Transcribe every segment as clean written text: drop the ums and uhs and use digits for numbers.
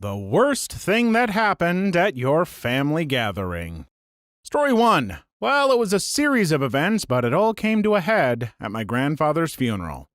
The worst thing that happened at your family gathering. Story 1. Well, it was a series of events, but it all came to a head at my grandfather's funeral.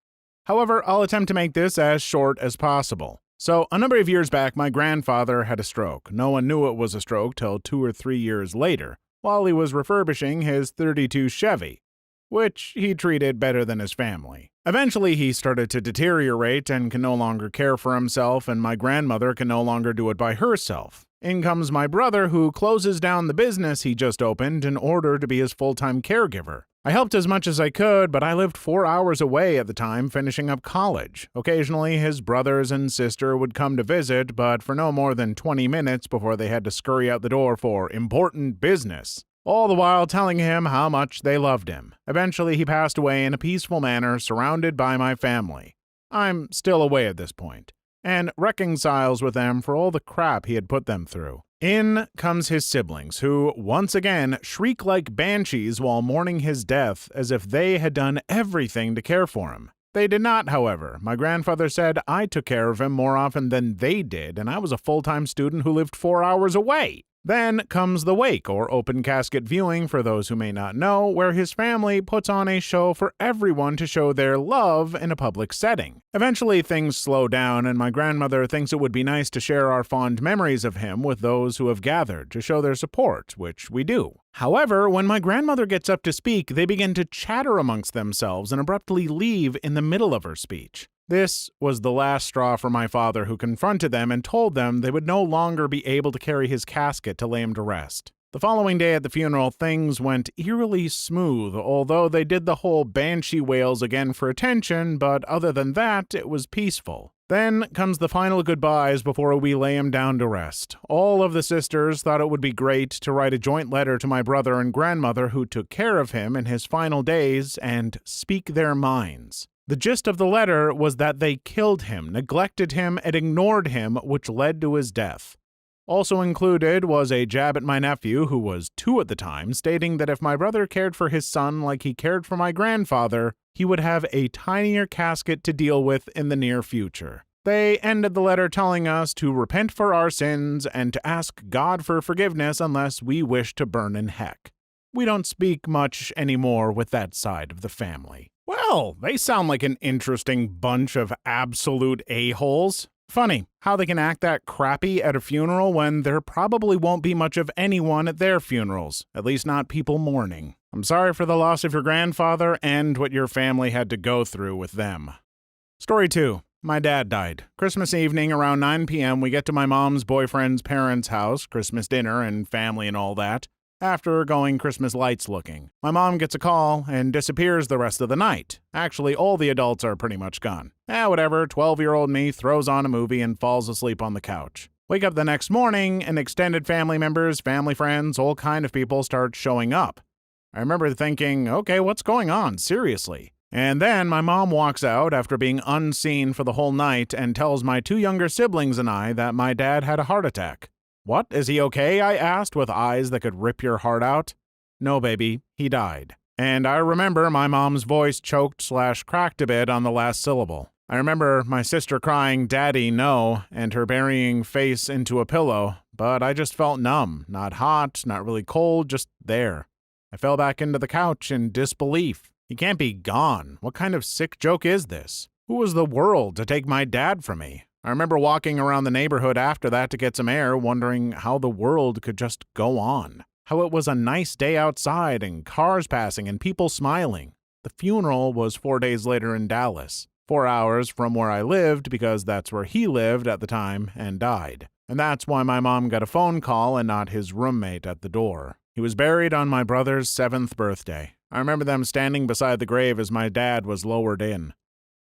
However, I'll attempt to make this as short as possible. So, a number of years back, my grandfather had a stroke. No one knew it was a stroke till 2 or 3 years later, while he was refurbishing his '32 Chevy, which he treated better than his family. Eventually, he started to deteriorate and can no longer care for himself, and my grandmother can no longer do it by herself. In comes my brother, who closes down the business he just opened in order to be his full-time caregiver. I helped as much as I could, but I lived 4 hours away at the time, finishing up college. Occasionally, his brothers and sister would come to visit, but for no more than 20 minutes before they had to scurry out the door for important business, all the while telling him how much they loved him. Eventually, he passed away in a peaceful manner, surrounded by my family. I'm still away at this point, and reconciles with them for all the crap he had put them through. In comes his siblings, who, once again, shriek like banshees while mourning his death as if they had done everything to care for him. They did not, however. My grandfather said I took care of him more often than they did, and I was a full-time student who lived 4 hours away. Then comes the wake, or open casket viewing for those who may not know, where his family puts on a show for everyone to show their love in a public setting. Eventually things slow down, and my grandmother thinks it would be nice to share our fond memories of him with those who have gathered to show their support, which we do. However, when my grandmother gets up to speak, they begin to chatter amongst themselves and abruptly leave in the middle of her speech. This was the last straw for my father, who confronted them and told them they would no longer be able to carry his casket to lay him to rest. The following day at the funeral, things went eerily smooth, although they did the whole banshee wails again for attention, but other than that, it was peaceful. Then comes the final goodbyes before we lay him down to rest. All of the sisters thought it would be great to write a joint letter to my brother and grandmother who took care of him in his final days and speak their minds. The gist of the letter was that they killed him, neglected him, and ignored him, which led to his death. Also included was a jab at my nephew, who was 2 at the time, stating that if my brother cared for his son like he cared for my grandfather, he would have a tinier casket to deal with in the near future. They ended the letter telling us to repent for our sins and to ask God for forgiveness unless we wish to burn in heck. We don't speak much anymore with that side of the family. Well, they sound like an interesting bunch of absolute a-holes. Funny how they can act that crappy at a funeral when there probably won't be much of anyone at their funerals, at least not people mourning. I'm sorry for the loss of your grandfather and what your family had to go through with them. Story 2. My dad died. Christmas evening around 9 p.m. we get to my mom's boyfriend's parents' house, Christmas dinner and family and all that. After going Christmas lights looking, my mom gets a call and disappears the rest of the night. Actually, all the adults are pretty much gone. Whatever, 12-year-old me throws on a movie and falls asleep on the couch. Wake up the next morning, and extended family members, family friends, all kind of people start showing up. I remember thinking, okay, what's going on? Seriously. And then my mom walks out after being unseen for the whole night and tells my 2 younger siblings and I that my dad had a heart attack. What? Is he okay? I asked with eyes that could rip your heart out. No, baby, he died. And I remember my mom's voice choked/cracked a bit on the last syllable. I remember my sister crying, "Daddy, no," and her burying face into a pillow, but I just felt numb, not hot, not really cold, just there. I fell back into the couch in disbelief. He can't be gone. What kind of sick joke is this? Who was the world to take my dad from me? I remember walking around the neighborhood after that to get some air, wondering how the world could just go on. How it was a nice day outside and cars passing and people smiling. The funeral was 4 days later in Dallas, 4 hours from where I lived because that's where he lived at the time and died. And that's why my mom got a phone call and not his roommate at the door. He was buried on my brother's 7th birthday. I remember them standing beside the grave as my dad was lowered in.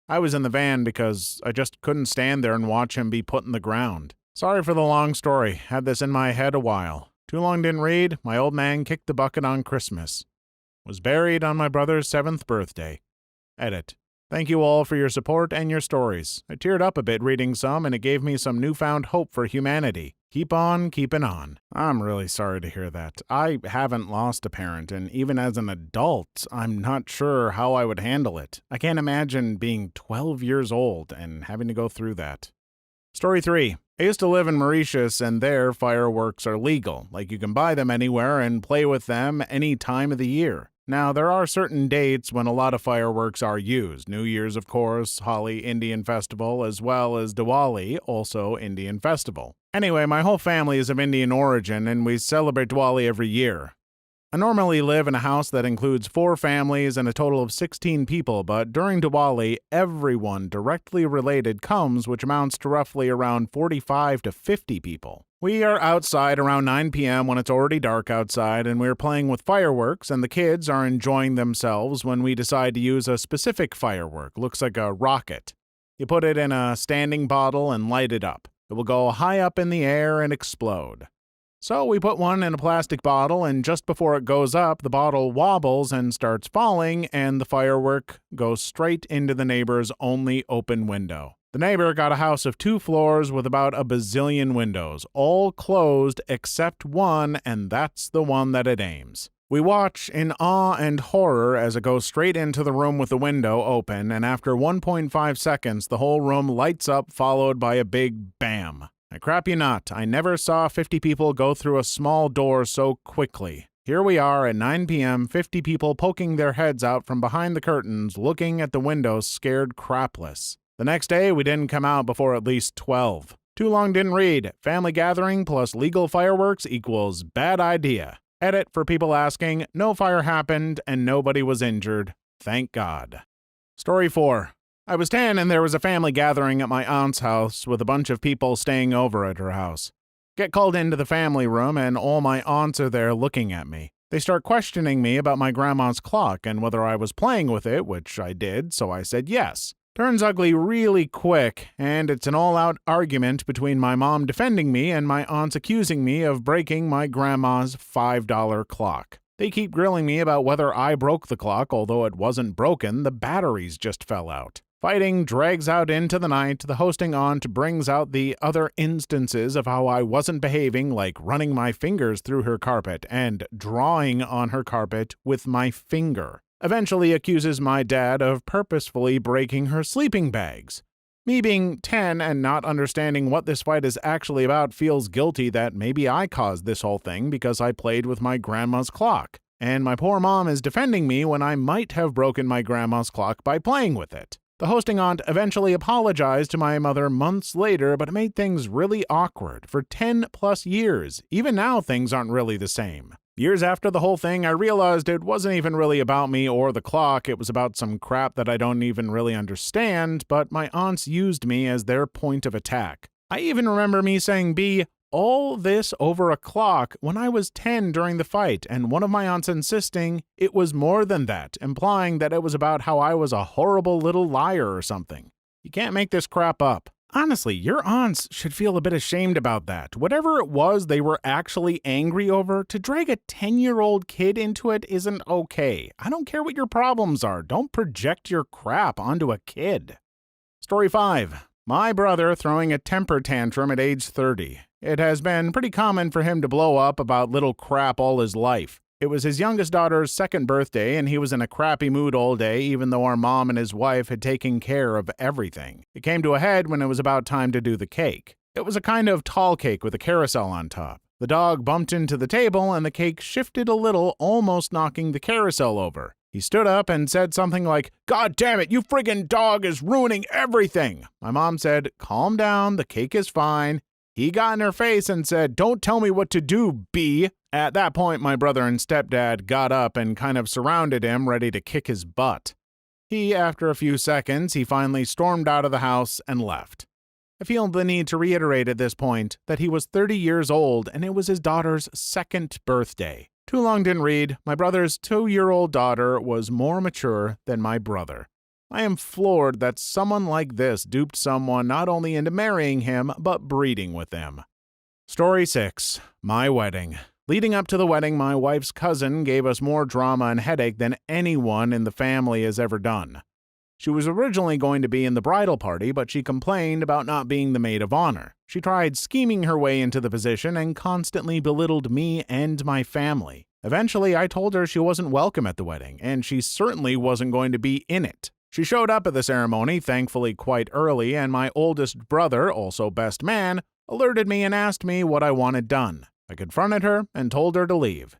I was in the van because I just couldn't stand there and watch him be put in the ground. Sorry for the long story. Had this in my head a while. Too long didn't read. My old man kicked the bucket on Christmas. Was buried on my brother's 7th birthday. Edit. Thank you all for your support and your stories. I teared up a bit reading some, and it gave me some newfound hope for humanity. Keep on keeping on. I'm really sorry to hear that. I haven't lost a parent, and even as an adult, I'm not sure how I would handle it. I can't imagine being 12 years old and having to go through that. Story 3. I used to live in Mauritius, and there fireworks are legal. Like, you can buy them anywhere and play with them any time of the year. Now, there are certain dates when a lot of fireworks are used. New Year's, of course, Holi Indian Festival, as well as Diwali, also Indian Festival. Anyway, my whole family is of Indian origin, and we celebrate Diwali every year. I normally live in a house that includes 4 families and a total of 16 people, but during Diwali, everyone directly related comes, which amounts to roughly around 45 to 50 people. We are outside around 9 p.m. when it's already dark outside, and we're playing with fireworks, and the kids are enjoying themselves when we decide to use a specific firework. Looks like a rocket. You put it in a standing bottle and light it up. It will go high up in the air and explode. So we put one in a plastic bottle, and just before it goes up, the bottle wobbles and starts falling, and the firework goes straight into the neighbor's only open window. The neighbor got a house of 2 floors with about a bazillion windows, all closed except one, and that's the one that it aims. We watch in awe and horror as it goes straight into the room with the window open, and after 1.5 seconds, the whole room lights up, followed by a big bam. I crap you not, I never saw 50 people go through a small door so quickly. Here we are at 9 p.m., 50 people poking their heads out from behind the curtains, looking at the windows scared crapless. The next day, we didn't come out before at least 12. Too long didn't read. Family gathering plus legal fireworks equals bad idea. Edit for people asking, no fire happened and nobody was injured. Thank God. Story 4. I was 10 and there was a family gathering at my aunt's house with a bunch of people staying over at her house. Get called into the family room and all my aunts are there looking at me. They start questioning me about my grandma's clock and whether I was playing with it, which I did, so I said yes. Turns ugly really quick, and it's an all-out argument between my mom defending me and my aunts accusing me of breaking my grandma's $5 clock. They keep grilling me about whether I broke the clock, although it wasn't broken, the batteries just fell out. Fighting drags out into the night. The hosting aunt brings out the other instances of how I wasn't behaving, like running my fingers through her carpet and drawing on her carpet with my finger. Eventually accuses my dad of purposefully breaking her sleeping bags. Me being 10 and not understanding what this fight is actually about feels guilty that maybe I caused this whole thing because I played with my grandma's clock. And my poor mom is defending me when I might have broken my grandma's clock by playing with it. The hosting aunt eventually apologized to my mother months later, but it made things really awkward for 10 plus years. Even now, things aren't really the same. Years after the whole thing, I realized it wasn't even really about me or the clock. It was about some crap that I don't even really understand, but my aunts used me as their point of attack. I even remember me saying, "B, all this over a clock," when I was 10 during the fight, and one of my aunts insisting it was more than that, implying that it was about how I was a horrible little liar or something. You can't make this crap up. Honestly, your aunts should feel a bit ashamed about that. Whatever it was they were actually angry over, to drag a 10-year-old kid into it isn't okay. I don't care what your problems are. Don't project your crap onto a kid. Story 5. My brother throwing a temper tantrum at age 30. It has been pretty common for him to blow up about little crap all his life. It was his youngest daughter's 2nd birthday, and he was in a crappy mood all day, even though our mom and his wife had taken care of everything. It came to a head when it was about time to do the cake. It was a kind of tall cake with a carousel on top. The dog bumped into the table, and the cake shifted a little, almost knocking the carousel over. He stood up and said something like, "God damn it, you friggin' dog is ruining everything." My mom said, "Calm down, the cake is fine." He got in her face and said, "Don't tell me what to do, B." At that point, my brother and stepdad got up and kind of surrounded him, ready to kick his butt. After a few seconds, he finally stormed out of the house and left. I feel the need to reiterate at this point that he was 30 years old and it was his daughter's 2nd birthday. Too long didn't read. My brother's 2-year-old daughter was more mature than my brother. I am floored that someone like this duped someone not only into marrying him, but breeding with him. Story 6. My wedding. Leading up to the wedding, my wife's cousin gave us more drama and headache than anyone in the family has ever done. She was originally going to be in the bridal party, but she complained about not being the maid of honor. She tried scheming her way into the position and constantly belittled me and my family. Eventually, I told her she wasn't welcome at the wedding, and she certainly wasn't going to be in it. She showed up at the ceremony, thankfully quite early, and my oldest brother, also best man, alerted me and asked me what I wanted done. I confronted her and told her to leave.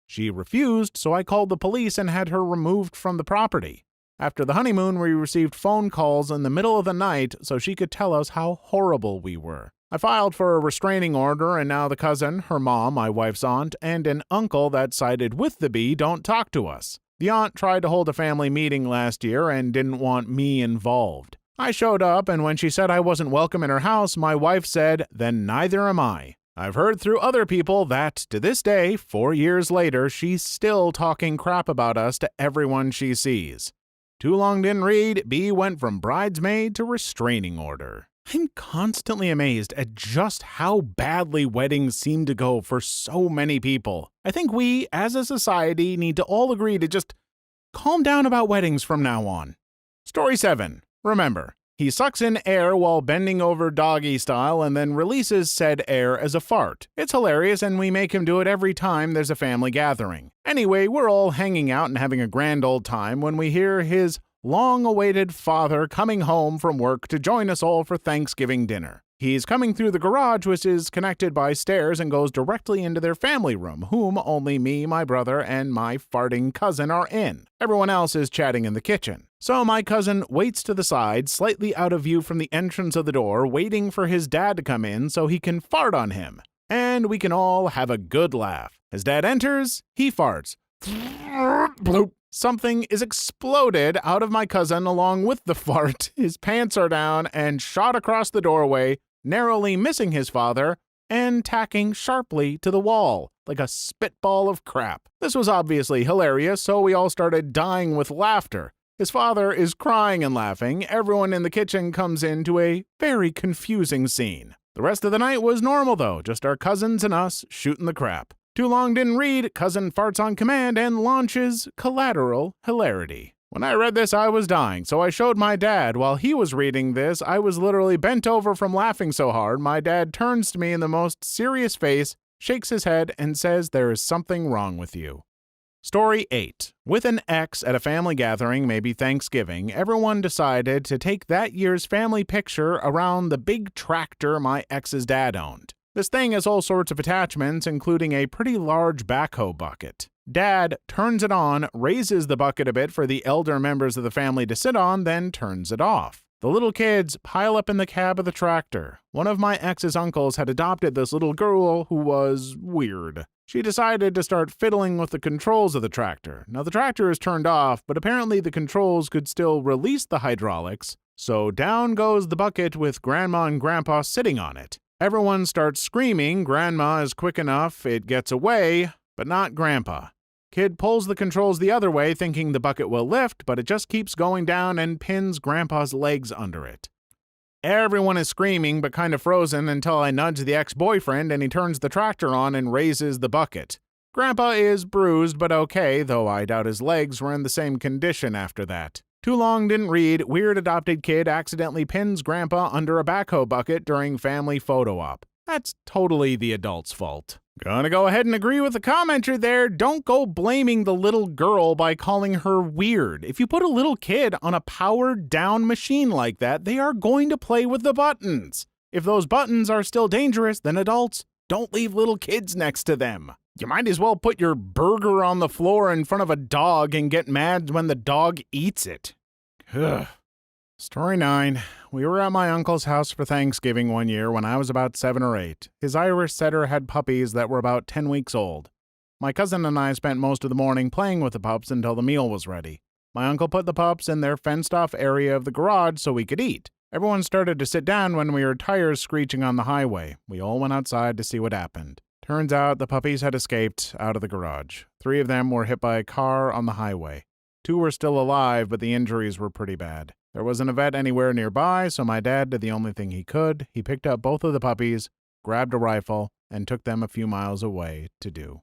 She refused, so I called the police and had her removed from the property. After the honeymoon, we received phone calls in the middle of the night so she could tell us how horrible we were. I filed for a restraining order, and now the cousin, her mom, my wife's aunt, and an uncle that sided with the bee don't talk to us. The aunt tried to hold a family meeting last year and didn't want me involved. I showed up, and when she said I wasn't welcome in her house, my wife said, "Then neither am I." I've heard through other people that, to this day, 4 years later, she's still talking crap about us to everyone she sees. Too long didn't read, B went from bridesmaid to restraining order. I'm constantly amazed at just how badly weddings seem to go for so many people. I think we, as a society, need to all agree to just calm down about weddings from now on. Story 7. Remember, he sucks in air while bending over doggy style and then releases said air as a fart. It's hilarious, and we make him do it every time there's a family gathering. Anyway, we're all hanging out and having a grand old time when we hear his long-awaited father coming home from work to join us all for Thanksgiving dinner. He's coming through the garage, which is connected by stairs, and goes directly into their family room, whom only me, my brother, and my farting cousin are in. Everyone else is chatting in the kitchen. So my cousin waits to the side, slightly out of view from the entrance of the door, waiting for his dad to come in so he can fart on him. And we can all have a good laugh. His dad enters, he farts. Bloop. Something is exploded out of my cousin along with the fart. His pants are down and shot across the doorway, narrowly missing his father and tacking sharply to the wall, like a spitball of crap. This was obviously hilarious, so we all started dying with laughter. His father is crying and laughing. Everyone in the kitchen comes into a very confusing scene. The rest of the night was normal, though, just our cousins and us shooting the crap. Too long didn't read, cousin farts on command and launches collateral hilarity. When I read this, I was dying, so I showed my dad. While he was reading this, I was literally bent over from laughing so hard. My dad turns to me in the most serious face, shakes his head, and says there is something wrong with you. Story 8. With an ex at a family gathering, maybe Thanksgiving, everyone decided to take that year's family picture around the big tractor my ex's dad owned. This thing has all sorts of attachments, including a pretty large backhoe bucket. Dad turns it on, raises the bucket a bit for the elder members of the family to sit on, then turns it off. The little kids pile up in the cab of the tractor. One of my ex's uncles had adopted this little girl who was weird. She decided to start fiddling with the controls of the tractor. Now the tractor is turned off, but apparently the controls could still release the hydraulics, so down goes the bucket with Grandma and Grandpa sitting on it. Everyone starts screaming. Grandma is quick enough, it gets away, but not Grandpa. Kid pulls the controls the other way, thinking the bucket will lift, but it just keeps going down and pins Grandpa's legs under it. Everyone is screaming, but kind of frozen until I nudge the ex-boyfriend and he turns the tractor on and raises the bucket. Grandpa is bruised, but okay, though I doubt his legs were in the same condition after that. Too long didn't read, weird adopted kid accidentally pins Grandpa under a backhoe bucket during family photo op. That's totally the adult's fault. Gonna go ahead and agree with the commenter there. Don't go blaming the little girl by calling her weird. If you put a little kid on a powered down machine like that, they are going to play with the buttons. If those buttons are still dangerous, then adults, don't leave little kids next to them. You might as well put your burger on the floor in front of a dog and get mad when the dog eats it. Ugh. Story 9. We were at my uncle's house for Thanksgiving one year when I was about 7 or 8. His Irish setter had puppies that were about 10 weeks old. My cousin and I spent most of the morning playing with the pups until the meal was ready. My uncle put the pups in their fenced-off area of the garage so we could eat. Everyone started to sit down when we heard tires screeching on the highway. We all went outside to see what happened. Turns out the puppies had escaped out of the garage. 3 of them were hit by a car on the highway. 2 were still alive, but the injuries were pretty bad. There wasn't a vet anywhere nearby, so my dad did the only thing he could. He picked up both of the puppies, grabbed a rifle, and took them a few miles away to do.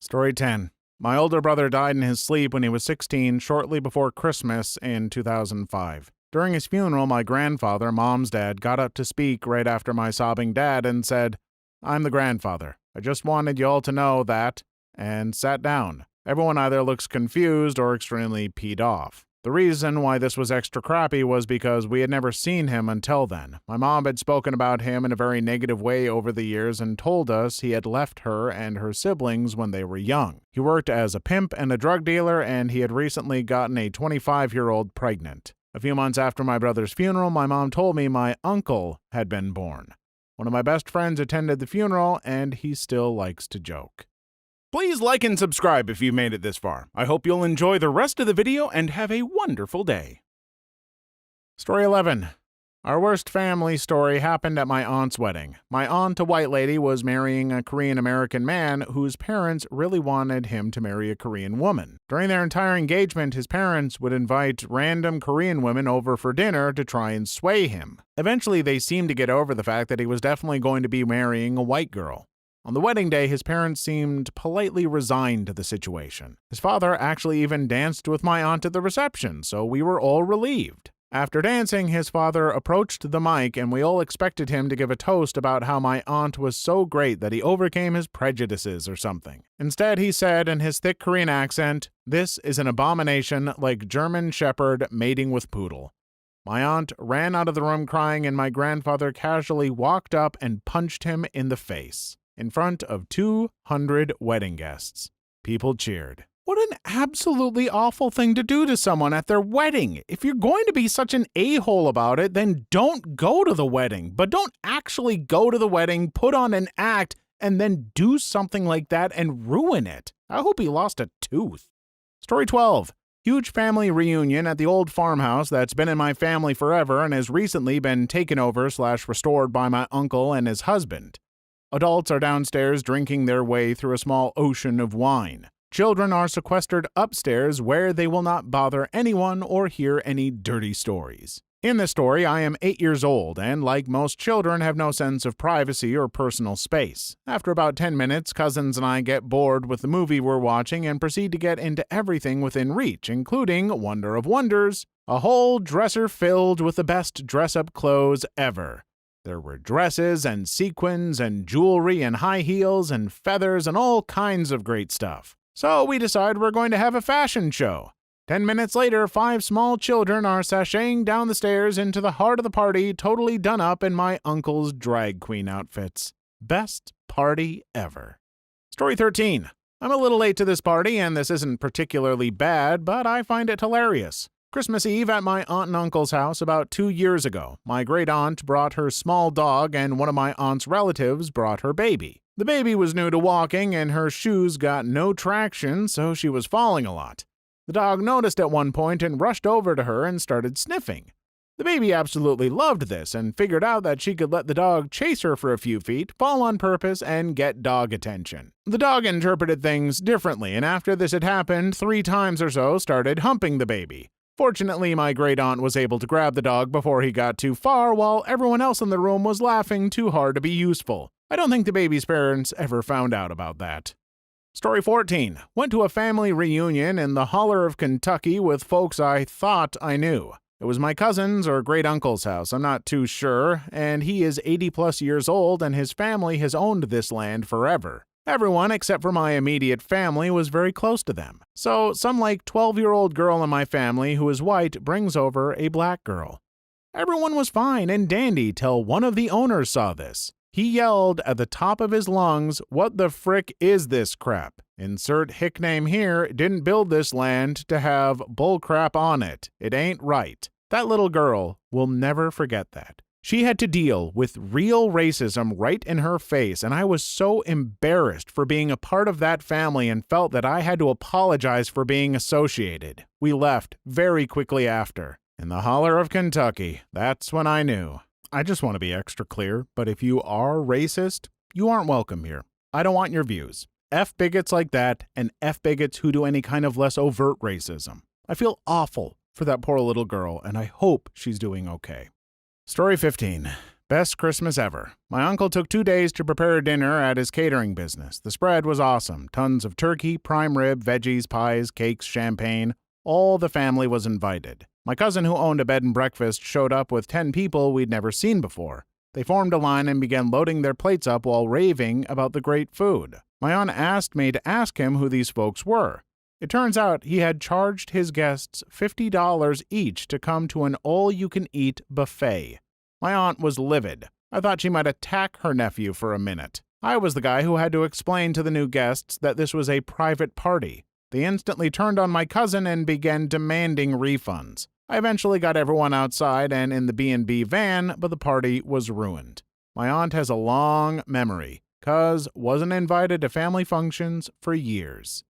Story 10. My older brother died in his sleep when he was 16, shortly before Christmas in 2005. During his funeral, my grandfather, Mom's dad, got up to speak right after my sobbing dad and said, "I'm the grandfather. I just wanted you all to know that," and sat down. Everyone either looks confused or extremely peed off. The reason why this was extra crappy was because we had never seen him until then. My mom had spoken about him in a very negative way over the years and told us he had left her and her siblings when they were young. He worked as a pimp and a drug dealer, and he had recently gotten a 25-year-old pregnant. A few months after my brother's funeral, my mom told me my uncle had been born. One of my best friends attended the funeral, and he still likes to joke. Please like and subscribe if you made it this far. I hope you'll enjoy the rest of the video and have a wonderful day. Story 11. Our worst family story happened at my aunt's wedding. My aunt, a white lady, was marrying a Korean-American man whose parents really wanted him to marry a Korean woman. During their entire engagement, his parents would invite random Korean women over for dinner to try and sway him. Eventually, they seemed to get over the fact that he was definitely going to be marrying a white girl. On the wedding day, his parents seemed politely resigned to the situation. His father actually even danced with my aunt at the reception, so we were all relieved. After dancing, his father approached the mic, and we all expected him to give a toast about how my aunt was so great that he overcame his prejudices or something. Instead, he said in his thick Korean accent, "This is an abomination like German Shepherd mating with poodle." My aunt ran out of the room crying, and my grandfather casually walked up and punched him in the face. In front of 200 wedding guests. People cheered. What an absolutely awful thing to do to someone at their wedding. If you're going to be such an a-hole about it, then don't go to the wedding. But don't actually go to the wedding, put on an act, and then do something like that and ruin it. I hope he lost a tooth. Story 12. Huge family reunion at the old farmhouse that's been in my family forever and has recently been taken over/restored by my uncle and his husband. Adults are downstairs drinking their way through a small ocean of wine. Children are sequestered upstairs where they will not bother anyone or hear any dirty stories. In this story, I am 8 years old and, like most children, have no sense of privacy or personal space. After about 10 minutes, cousins and I get bored with the movie we're watching and proceed to get into everything within reach, including, wonder of wonders, a whole dresser filled with the best dress-up clothes ever. There were dresses and sequins and jewelry and high heels and feathers and all kinds of great stuff. So we decide we're going to have a fashion show. 10 minutes later, 5 small children are sashaying down the stairs into the heart of the party, totally done up in my uncle's drag queen outfits. Best party ever. Story 13. I'm a little late to this party, and this isn't particularly bad, but I find it hilarious. Christmas Eve at my aunt and uncle's house about 2 years ago. My great-aunt brought her small dog, and one of my aunt's relatives brought her baby. The baby was new to walking, and her shoes got no traction, so she was falling a lot. The dog noticed at one point and rushed over to her and started sniffing. The baby absolutely loved this and figured out that she could let the dog chase her for a few feet, fall on purpose, and get dog attention. The dog interpreted things differently, and after this had happened 3 times or so, started humping the baby. Fortunately, my great-aunt was able to grab the dog before he got too far, while everyone else in the room was laughing too hard to be useful. I don't think the baby's parents ever found out about that. Story 14. Went to a family reunion in the holler of Kentucky with folks I thought I knew. It was my cousin's or great-uncle's house, I'm not too sure, and he is 80-plus years old and his family has owned this land forever. Everyone, except for my immediate family, was very close to them. So, some 12-year-old girl in my family who is white brings over a black girl. Everyone was fine and dandy till one of the owners saw this. He yelled at the top of his lungs, "What the frick is this crap? Insert hick name here, didn't build this land to have bullcrap on it. It ain't right." That little girl will never forget that. She had to deal with real racism right in her face, and I was so embarrassed for being a part of that family and felt that I had to apologize for being associated. We left very quickly after. In the holler of Kentucky, that's when I knew. I just want to be extra clear, but if you are racist, you aren't welcome here. I don't want your views. F bigots like that, and F bigots who do any kind of less overt racism. I feel awful for that poor little girl, and I hope she's doing okay. Story 15. Best Christmas ever. My uncle took 2 days to prepare dinner at his catering business. The spread was awesome. Tons of turkey, prime rib, veggies, pies, cakes, champagne. All the family was invited. My cousin who owned a bed and breakfast showed up with 10 people we'd never seen before. They formed a line and began loading their plates up while raving about the great food. My aunt asked me to ask him who these folks were. It turns out he had charged his guests $50 each to come to an all-you-can-eat buffet. My aunt was livid. I thought she might attack her nephew for a minute. I was the guy who had to explain to the new guests that this was a private party. They instantly turned on my cousin and began demanding refunds. I eventually got everyone outside and in the B&B van, but the party was ruined. My aunt has a long memory, 'cause wasn't invited to family functions for years.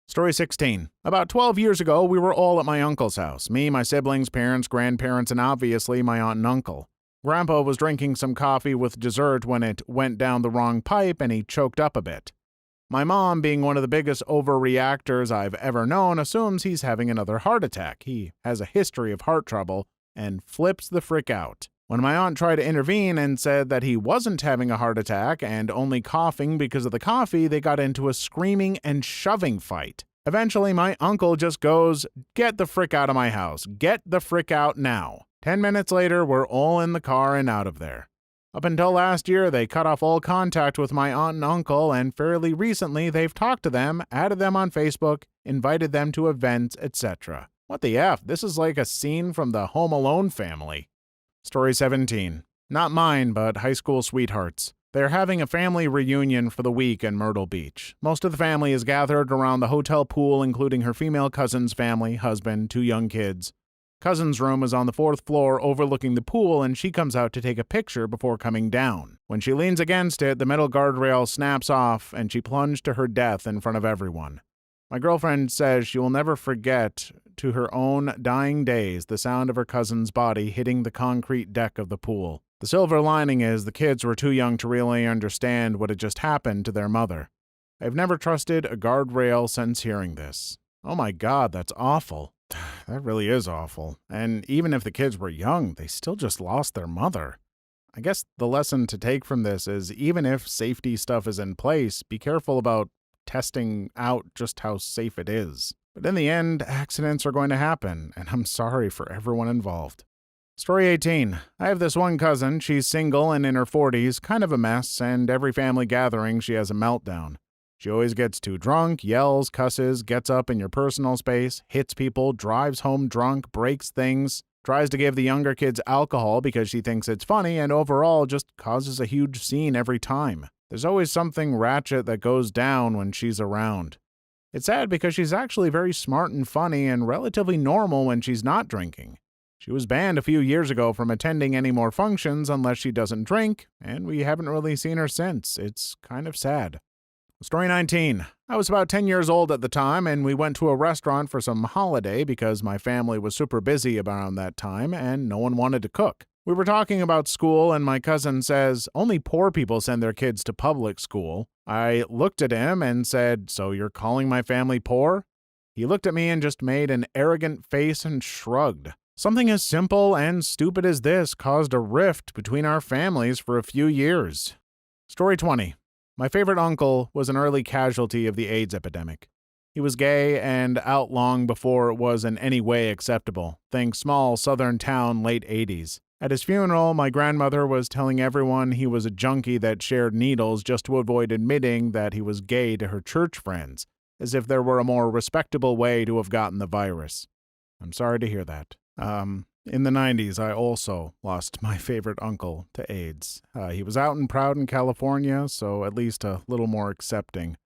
Story 16. About 12 years ago, we were all at my uncle's house. Me, my siblings, parents, grandparents, and obviously my aunt and uncle. Grandpa was drinking some coffee with dessert when it went down the wrong pipe and he choked up a bit. My mom, being one of the biggest overreactors I've ever known, assumes he's having another heart attack. He has a history of heart trouble and flips the frick out. When my aunt tried to intervene and said that he wasn't having a heart attack and only coughing because of the coffee, they got into a screaming and shoving fight. Eventually, my uncle just goes, "Get the frick out of my house. Get the frick out now." 10 minutes later, we're all in the car and out of there. Up until last year, they cut off all contact with my aunt and uncle, and fairly recently, they've talked to them, added them on Facebook, invited them to events, etc. What the F? This is like a scene from the Home Alone family. Story 17. Not mine, but high school sweethearts. They're having a family reunion for the week in Myrtle Beach. Most of the family is gathered around the hotel pool, including her female cousin's family, husband, 2 young kids. Cousin's room is on the 4th floor overlooking the pool, and she comes out to take a picture before coming down. When she leans against it, the metal guardrail snaps off, and she plunged to her death in front of everyone. My girlfriend says she will never forget, to her own dying days, the sound of her cousin's body hitting the concrete deck of the pool. The silver lining is the kids were too young to really understand what had just happened to their mother. I've never trusted a guardrail since hearing this. Oh my God, that's awful. That really is awful. And even if the kids were young, they still just lost their mother. I guess the lesson to take from this is even if safety stuff is in place, be careful about testing out just how safe it is. But in the end, accidents are going to happen, and I'm sorry for everyone involved. Story 18. I have this one cousin. She's single and in her 40s, kind of a mess, and every family gathering she has a meltdown. She always gets too drunk, yells, cusses, gets up in your personal space, hits people, drives home drunk, breaks things, tries to give the younger kids alcohol because she thinks it's funny, and overall just causes a huge scene every time. There's always something ratchet that goes down when she's around. It's sad because she's actually very smart and funny and relatively normal when she's not drinking. She was banned a few years ago from attending any more functions unless she doesn't drink, and we haven't really seen her since. It's kind of sad. Story 19. I was about 10 years old at the time, and we went to a restaurant for some holiday because my family was super busy around that time and no one wanted to cook. We were talking about school, and my cousin says, "Only poor people send their kids to public school." I looked at him and said, "So you're calling my family poor?" He looked at me and just made an arrogant face and shrugged. Something as simple and stupid as this caused a rift between our families for a few years. Story 20. My favorite uncle was an early casualty of the AIDS epidemic. He was gay and out long before it was in any way acceptable. Think small southern town, late 80s. At his funeral, my grandmother was telling everyone he was a junkie that shared needles just to avoid admitting that he was gay to her church friends, as if there were a more respectable way to have gotten the virus. I'm sorry to hear that. In the 90s, I also lost my favorite uncle to AIDS. He was out and proud in California, so at least a little more accepting.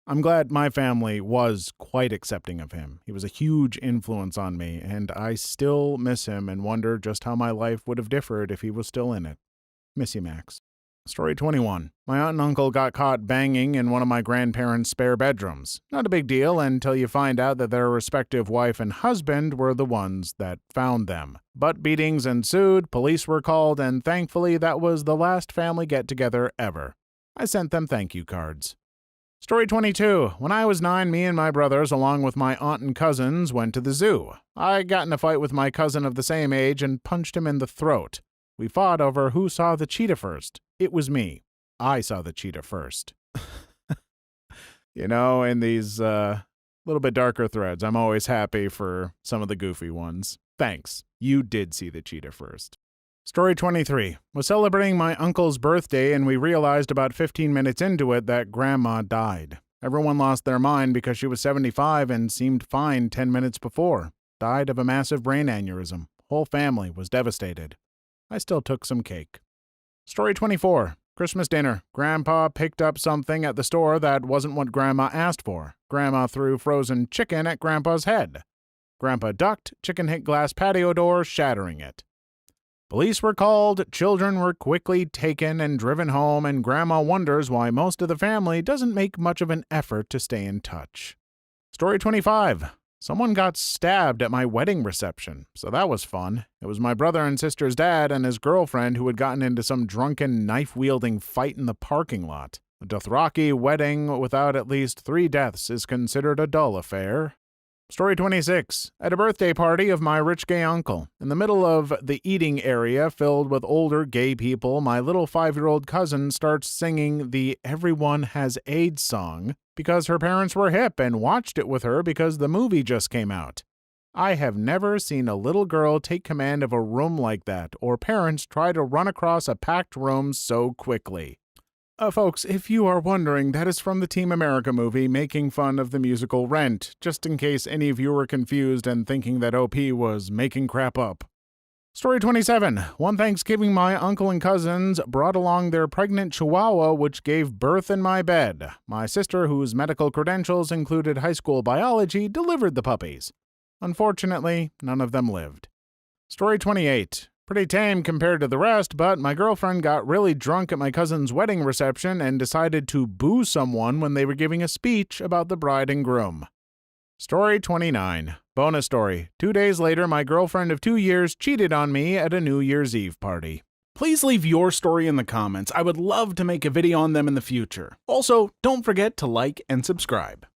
I'm glad my family was quite accepting of him. He was a huge influence on me, and I still miss him and wonder just how my life would have differed if he was still in it. Miss you, Max. Story 21. My aunt and uncle got caught banging in one of my grandparents' spare bedrooms. Not a big deal until you find out that their respective wife and husband were the ones that found them. Butt beatings ensued, police were called, and thankfully that was the last family get-together ever. I sent them thank you cards. Story 22. When I was 9, me and my brothers, along with my aunt and cousins, went to the zoo. I got in a fight with my cousin of the same age and punched him in the throat. We fought over who saw the cheetah first. It was me. I saw the cheetah first. In these little bit darker threads, I'm always happy for some of the goofy ones. Thanks. You did see the cheetah first. Story 23. Was celebrating my uncle's birthday, and we realized about 15 minutes into it that Grandma died. Everyone lost their mind because she was 75 and seemed fine 10 minutes before. Died of a massive brain aneurysm. Whole family was devastated. I still took some cake. Story 24. Christmas dinner. Grandpa picked up something at the store that wasn't what Grandma asked for. Grandma threw frozen chicken at Grandpa's head. Grandpa ducked, chicken hit glass patio door, shattering it. Police were called, children were quickly taken and driven home, and Grandma wonders why most of the family doesn't make much of an effort to stay in touch. Story 25. Someone got stabbed at my wedding reception, so that was fun. It was my brother and sister's dad and his girlfriend who had gotten into some drunken, knife-wielding fight in the parking lot. A Dothraki wedding without at least 3 deaths is considered a dull affair. Story 26. At a birthday party of my rich gay uncle, in the middle of the eating area filled with older gay people, my little 5-year-old cousin starts singing the Everyone Has AIDS song because her parents were hip and watched it with her because the movie just came out. I have never seen a little girl take command of a room like that, or parents try to run across a packed room so quickly. Folks, if you are wondering, that is from the Team America movie making fun of the musical Rent, just in case any of you were confused and thinking that OP was making crap up. Story 27. One Thanksgiving, my uncle and cousins brought along their pregnant chihuahua, which gave birth in my bed. My sister, whose medical credentials included high school biology, delivered the puppies. Unfortunately, none of them lived. Story 28. Pretty tame compared to the rest, but my girlfriend got really drunk at my cousin's wedding reception and decided to boo someone when they were giving a speech about the bride and groom. Story 29. Bonus story. 2 days later, my girlfriend of 2 years cheated on me at a New Year's Eve party. Please leave your story in the comments. I would love to make a video on them in the future. Also, don't forget to like and subscribe.